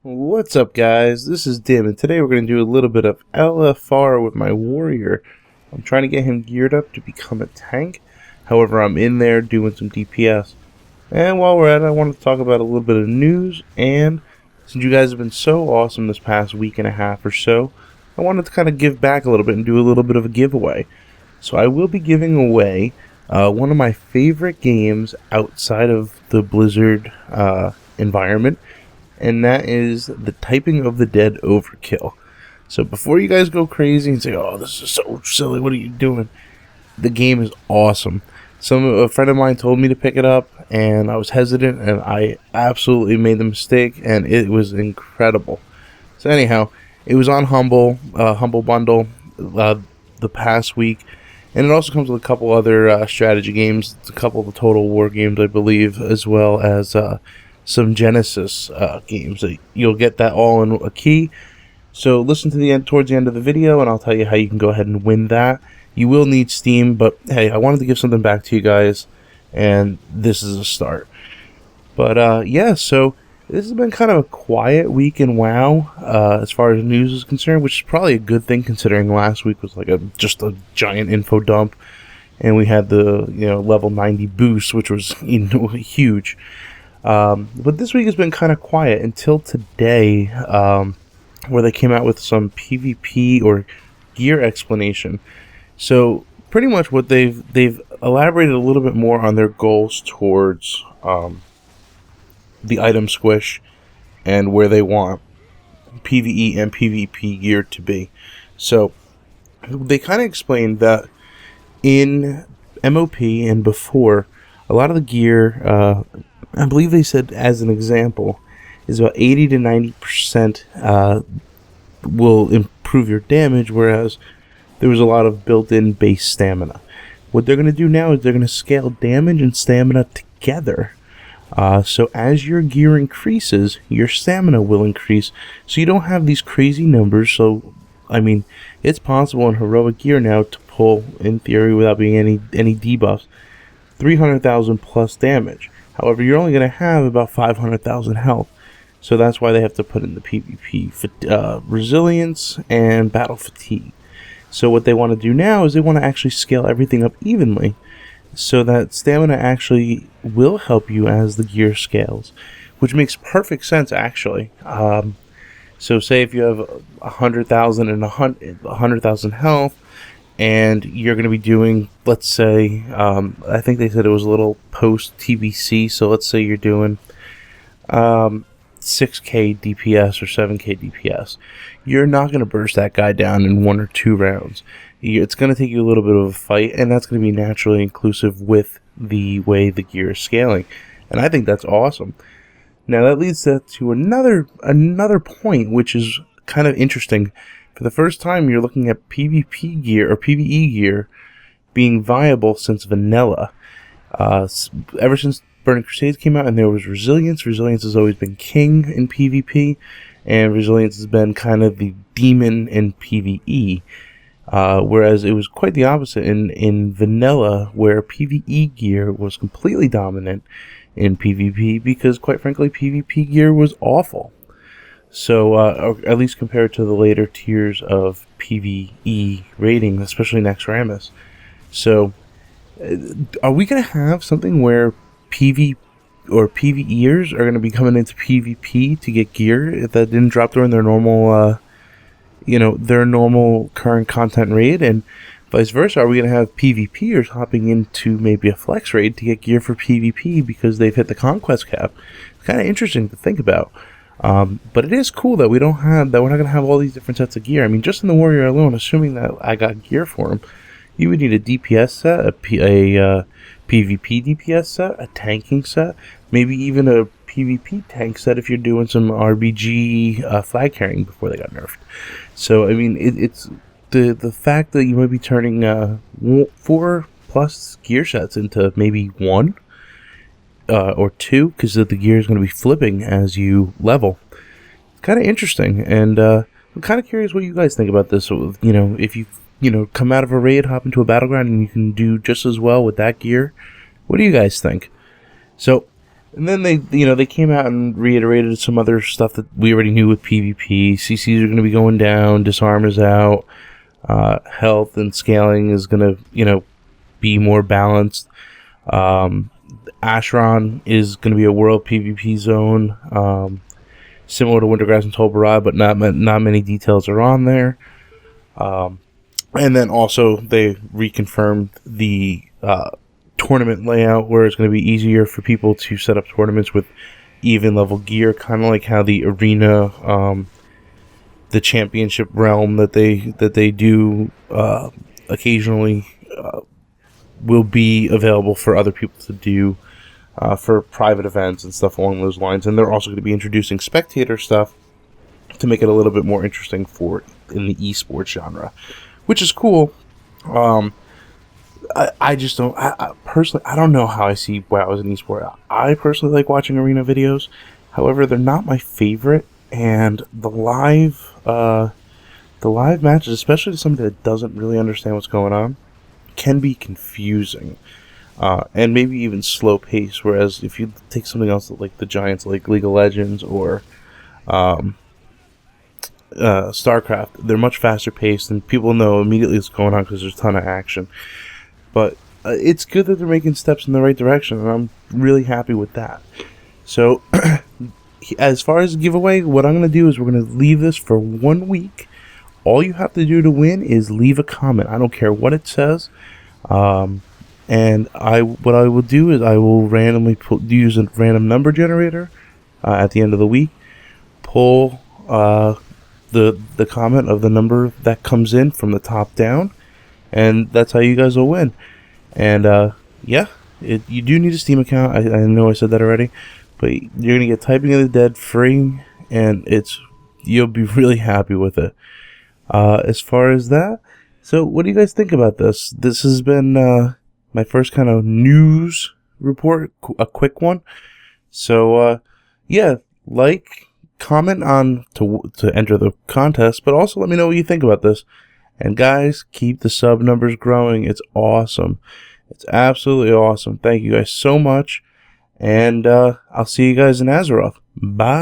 What's up, guys? This is Dim, and today we're going to do a little bit of LFR with my warrior. I'm trying to get him geared up to become a tank. However, I'm in there doing some DPS. And while we're at it, I want to talk about a little bit of news. And since you guys have been so awesome this past week and a half or so, I wanted to kind of give back a little bit and do a little bit of a giveaway. So I will be giving away one of my favorite games outside of the Blizzard environment. And that is the Typing of the Dead Overkill. So before you guys go crazy and say, "Oh, this is so silly, what are you doing?" The game is awesome. A friend of mine told me to pick it up, and I was hesitant, and I absolutely made the mistake, and it was incredible. So anyhow, it was on Humble Bundle the past week, and it also comes with a couple other strategy games, a couple of the Total War games, I believe, as well as some Genesis games. You'll get that all in a key. So listen to the end, towards the end of the video, and I'll tell you how you can go ahead and win that. You will need Steam, but hey, I wanted to give something back to you guys, and this is a start. But yeah, so this has been kind of a quiet week in WoW as far as news is concerned, which is probably a good thing considering last week was like just a giant info dump, and we had the level 90 boost, which was huge. But this week has been kind of quiet until today, where they came out with some PvP or gear explanation. So pretty much what they've elaborated a little bit more on their goals towards the item squish and where they want PvE and PvP gear to be. So they kind of explained that in MOP and before, a lot of the gear, I believe they said, as an example, is about 80 to 90% will improve your damage, whereas there was a lot of built-in base stamina. What they're going to do now is they're going to scale damage and stamina together. So as your gear increases, your stamina will increase. So you don't have these crazy numbers. So, I mean, it's possible in heroic gear now to pull, in theory, without being any debuffs, 300,000 plus damage. However, you're only going to have about 500,000 health. So that's why they have to put in the PvP resilience and battle fatigue. So what they want to do now is they want to actually scale everything up evenly, so that stamina actually will help you as the gear scales, which makes perfect sense actually. So say if you have 100,000 and 100,000 health, and you're going to be doing, let's say, I think they said it was a little post TBC, so let's say you're doing 6k DPS or 7k DPS. You're not going to burst that guy down in 1 or 2 rounds. It's going to take you a little bit of a fight, and that's going to be naturally inclusive with the way the gear is scaling. And I think that's awesome. Now that leads to another point, which is kind of interesting. For the first time, you're looking at PvP gear or PvE gear being viable since vanilla. Ever since Burning Crusades came out and there was Resilience. Resilience has always been king in PvP, and Resilience has been kind of the demon in PvE. Whereas it was quite the opposite in vanilla, where PvE gear was completely dominant in PvP because, quite frankly, PvP gear was awful. So, or at least compared to the later tiers of PvE rating, especially Naxxramas. So, are we going to have something where PV or PvEers are going to be coming into PvP to get gear if that didn't drop during their normal, their normal current content raid, and vice versa? Are we going to have PvPers hopping into maybe a flex raid to get gear for PvP because they've hit the conquest cap? It's kind of interesting to think about. But it is cool that we're not going to have all these different sets of gear. I mean, just in the warrior alone, assuming that I got gear for him, you would need a DPS set, a PvP DPS set, a tanking set, maybe even a PvP tank set if you're doing some RBG flag carrying before they got nerfed. So, I mean, it's the fact that you might be turning 4 plus gear sets into maybe 1 or 2, because the gear is going to be flipping as you level. It's kind of interesting, and I'm kind of curious what you guys think about this. If you come out of a raid, hop into a battleground, and you can do just as well with that gear. What do you guys think? So, And then they came out and reiterated some other stuff that we already knew with PvP. CCs are going to be going down, disarm is out, health and scaling is going to, be more balanced. Ashron is going to be a world PvP zone, similar to Wintergrass and Tolbarad, but not many details are on there. And then also they reconfirmed the tournament layout, where it's going to be easier for people to set up tournaments with even level gear, kind of like how the arena, the championship realm that they do occasionally will be available for other people to do for private events and stuff along those lines. And they're also going to be introducing spectator stuff to make it a little bit more interesting in the esports genre, which is cool. I just don't. Personally, I don't know how I see WoW as an esport. I personally like watching arena videos. However, they're not my favorite, and the live matches, especially to somebody that doesn't really understand what's going on, can be confusing, and maybe even slow pace. Whereas if you take something else like the Giants, like League of Legends or StarCraft, they're much faster paced, and people know immediately what's going on because there's a ton of action. But it's good that they're making steps in the right direction, and I'm really happy with that. So, as far as the giveaway, what I'm going to do is we're going to leave this for 1 week. All you have to do to win is leave a comment. I don't care what it says. And what I will do is I will randomly use a random number generator at the end of the week, pull the comment of the number that comes in from the top down, and that's how you guys will win. And you do need a Steam account. I know I said that already, but you're gonna get Typing of the Dead free, and you'll be really happy with it. As far as that, so what do you guys think about this? This has been my first kind of news report, a quick one. So comment on to enter the contest, but also let me know what you think about this. And guys, keep the sub numbers growing. It's awesome. It's absolutely awesome. Thank you guys so much. And I'll see you guys in Azeroth. Bye.